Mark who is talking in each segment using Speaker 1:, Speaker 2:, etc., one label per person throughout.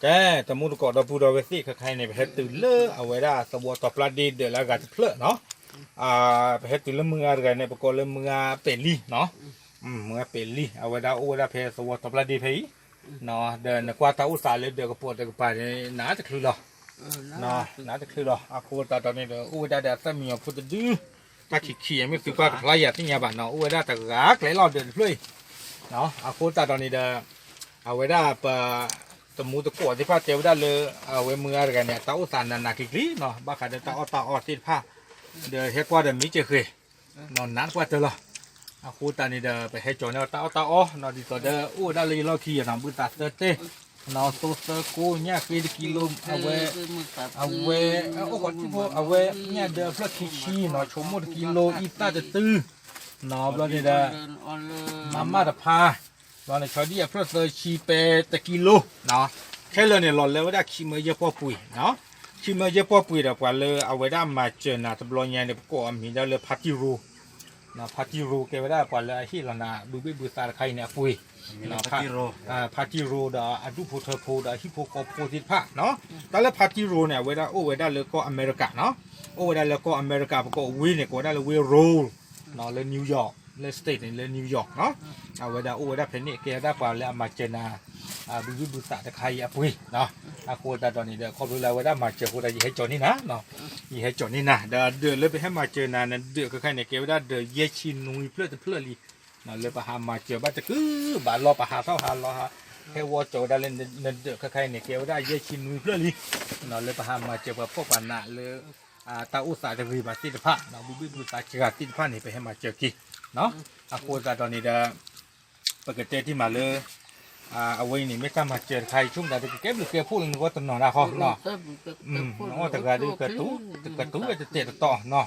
Speaker 1: แจ้แต่มุดกอดเราพูดเราเวสิใครในประเทศตื่นเลือเอาไว้ได้สวัสดิ์ต่อปลาดีเดือดแล้วก็จะเพลเนาะประเทศตื่นเลือเมืองอะไรในประกอบเลือเมืองเป็นลี่เนาะเมืองเป็นลี่เอาไว้ได้โอ้ได้เพสวัสดิ์ต่อปลาดีเพย์เนาะเดินกว่าตาอุตสาห์เลยเดือดกระปวดเดือดกระปายน่าจะคือหรอเนาะน่าจะคือหรออาคูตาตอนนี้เดือดโอ้ได้แต่สามีพูดดื้อตาขี้ไม่สึกว่าใครอยากที่เนี่ยบ้านเนาะโอ้ได้แต่รักไหลรอดเดือดเลยเนาะอาคูตาตอนนี้เดือดเอาไว้ได้ปะตมูตะกัวที่พาเจ้าได้เลยเอาไว้เมื่อไรกันเนี่ยตาอุตสาห์นักกิริเนาะบ้าขาดตาออติดผ้าเดี๋ยวเฮ็ดกว่าเดี๋ยวมีเจอเคยนอนนั้นกว่าเจอละอาคูตานี่เดี๋ยวไปให้โจเนี่ยตาอ้อนอนดีต่อเดี๋ยวอู้ได้เลยเราขี่นำบุตรเตเต้นอนโซเซกูเนี่ยกิโลเอาไว้โอ้ก่อนที่พวกเอาไว้เนี่ยเดี๋ยวเพื่อขี่เนาะชมหมดกิโลอีตาจะตื้อนอนแล้วนี่เดี๋ยวมาตะพาตอนนี้ชาวดีเพื่อเซอร์ชีเปตะกิโลเนาะแค่เลยเนี่ยหล่นเลยว่าได้ขี้มือเยอะพอปุ๋ยเนาะขี้มือเยอะพอปุ๋ยเดี๋ยวกว่าเลยเอาไว้ได้มาเจอหน้าตะบลอยเนี่ยก็มีได้เลยพัติรูนะพัติรูเก็บไว้ได้กว่าเลยที่เราหน้าบูซาใครเนี่ยปุ๋ยนะพัติรูเดี๋ยวอดูโพเทอร์โพเดี๋ยวฮิปโปโคโพติพะเนาะแต่แล้วพัติรูเนี่ยไว้ได้ไว้ได้เลยก็อเมริกาเนาะไว้ได้เลยก็อเมริกาก็วิเนี่ยก็ได้เลยวิโรลเนาะเลยนิวยอร์กเลยสเตทเลยนิวยอร์กเนาะเอาไว้ได้เพนนี่เกี่ยวได้กว่าเลยมาเจอหน้าบูซาใครปุ๋ยเนาะอาโคตาตอนนี้เดี๋ยวเขาดูแลไว้ได้มาเจอคนใดยี่ให้จอนี่นะเนาะยี่ให้จอนี่นะเดี๋ยวเลยไปให้มาเจอนานั้นเดี๋ยวก็ใครเนี่ยเกี่ยวได้เดี๋ยวเยชินนุยเพื่อลีเนาะเลยไปหามาเจอบ้านจะคือบานรอไปหาเท่าหารอฮะให้วัวโจได้เล่นเดี๋ยวใครเนี่ยเกี่ยวได้เยชินนุยเพื่อลีเนาะเลยไปหามาเจอพวกปานะเลยตาอุตสาจะรีบาติดผ้าเนาะบูซาเจอติดผ้านี่ไปให้มาเจอกี่เนาะอาโคตาตอนนี้เดี๋ยวปกติที่มาเลยเอาไว้นี่ไม่กล้ามาเจอใครชุ่มแต่เก็บหรือเก็บพูดนึงว่าตนอนได้เขาเนาะน้องแต่ก็ดูกระตุ้ก็จะเตะต่อเนาะ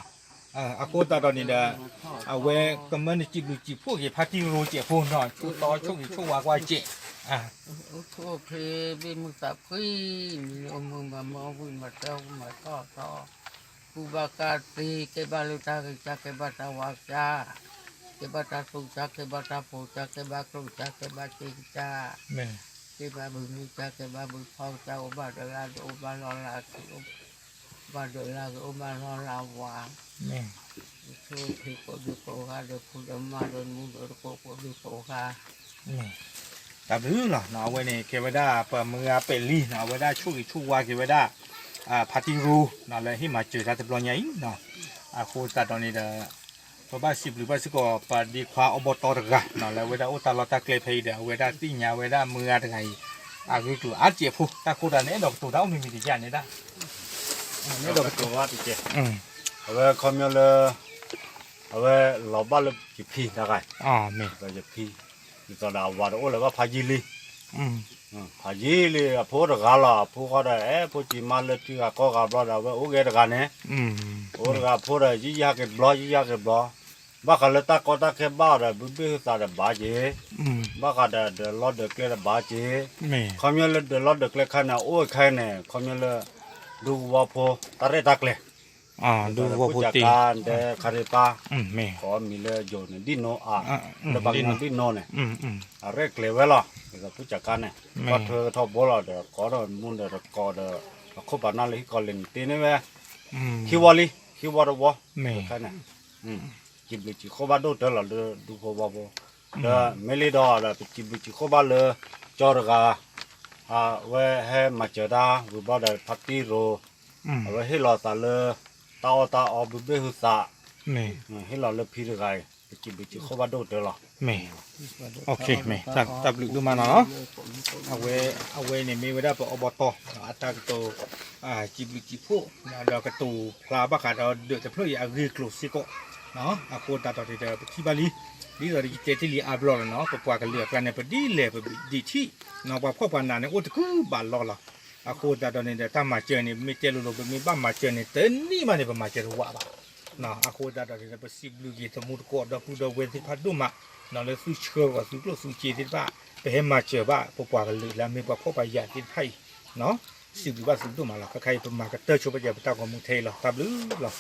Speaker 1: อากูตอนนี้เด้อเอาไว้ก็มันจิบพวกยี่พัดที่รู้เจ็บพวกเนาะช่วต่อช่วงว่าเจ็บ
Speaker 2: โอเคเป็นมือตับขี้มีเอามือมาวิ่งมาเจ้ามาต่อกูบากาตีเก็บบาลุตาเก็บบาตาวาจาเก็บบาตาสุจาเก็บบาตาปูจาเก็บบาครุจาเก็บบาจิจาเก็บบาบุญจาเก็บบาบุญทองจาอบาเดลาอบาลอลาอบาเดลาอบาลอลาวาช่วยที่ก็ดูโกฮาเดพูดมาเดินมุดโกดูโกฮา
Speaker 1: แต่รื้อเหรอเนาะไว้เนี่ยเก็บไว้ได้เปิดมือเป็นลี่เนาะไว้ได้ช่วยว่าเก็บไว้ได้พัติรูเนาะเลยที่มาเจอการตะบลอยใหญ่เนาะโคตรตอนนี้เด้อบ้านสิบหรือบ้านสิบก็ปฏิควาอบตระกันเนาะแล้วเวลาอุตลาตะเกลเพย์เด้อเวลาตีญาเวลามืออะไรคือตัวอาเจ็บผู้ตาโคตรเนี่ยดอกตัวเราไม่มีที่จะเนี่ยได้
Speaker 3: เนี่ยดอกตัวว่าติเจเอาไว้คอมมิวเลอร์เอาไว้เราบ้านเราจีพีได้ไง
Speaker 1: ไม่
Speaker 3: ก็จีพีตอนเราว่าโอ้เลยว่าพายิลีพายิลีพูดกันละพูดกันได้พูดจีมาเลยที่ก็กับเราเราโอเคกันเนี่ยโอ้ก็พูดยี่ยากเก็บบล้อบ้ากันเลยตาก็ตาแค่บ้าเลยบุบตาเดบ้าเจบ้ากันเดลอดเดเกลบ้าเจคอมมิวเลอร์เดลอดเดเกลขันโอ้ยใครเนี่ยคอมมิวเลอร์ดูว่าพอตาเรตักเลย
Speaker 1: ดูว่าพูดตี
Speaker 3: การเดคาริตา
Speaker 1: ไม่
Speaker 3: ขอมีเลยโยนดิโนแล้วบางทีดิโนเนี่ยเรียกเลยเวลาก็ผู้จัดการเนี่ยก็เธอทบบอลเดก็เดมุนเดก็เดขบนาเลยก็เล่นตีนี่เว้ยคิวอร์วะแค่นั้นจิบลิจิขบดูเดละดูขบบ่เดเมลิดอเดจิบลิจิขบเลยจอร์กาเว้ให้มาเจอดาวิบาเดพัตติโรเว้ให้รอซาเลตาอบุเบหุสะให้เราเลือกพี่อะไรจิบจิเขาว่าโดดเดอหรอ
Speaker 1: ไม่โอเคไม่จับลึกดูมาเนาะเอาไว้เนี่ยมีไว้ได้ปะอบตอัตราตัวจิบจิพวกเรากระตูพลาบ้าขาดเราเดือดจะเพื่ออย่างรีกลุสิโกเนาะอาโคตาต่อที่เดียวที่บาลีนี่เราจะที่ลีอาบลอเนาะปะกว่ากันเลือกกันเนี่ยพอดีเลยพอดีที่เนาะพอพ่อปานนั้นเนี่ยโอ้ตะกู้บาลลอละอาโคตาตอนนี้เดี๋ยวถ้ามาเจอเนี่ยไม่เจอลูกมีบ้านมาเจอเนี่ยเต็นนี่มาเนี่ยมาเจอหัวบ้านะอาโคตาตอนนี้เราไปสิบลูกยี่สมุดกอดเราพูดเราเว้นที่พัดดูมานะเราสู้เชื่อว่าสู้กลัวสู้จีที่บ้าไปให้มาเจอบ้าพวกว่ากันเลยแล้วมีพวกพ่อไปยาที่ไทยเนาะสิบว่าสู้ดูมาละใครเป็นมาก็เตอร์ช่วยไปยาไปตามของมึงเทหรอตามหรือหรอ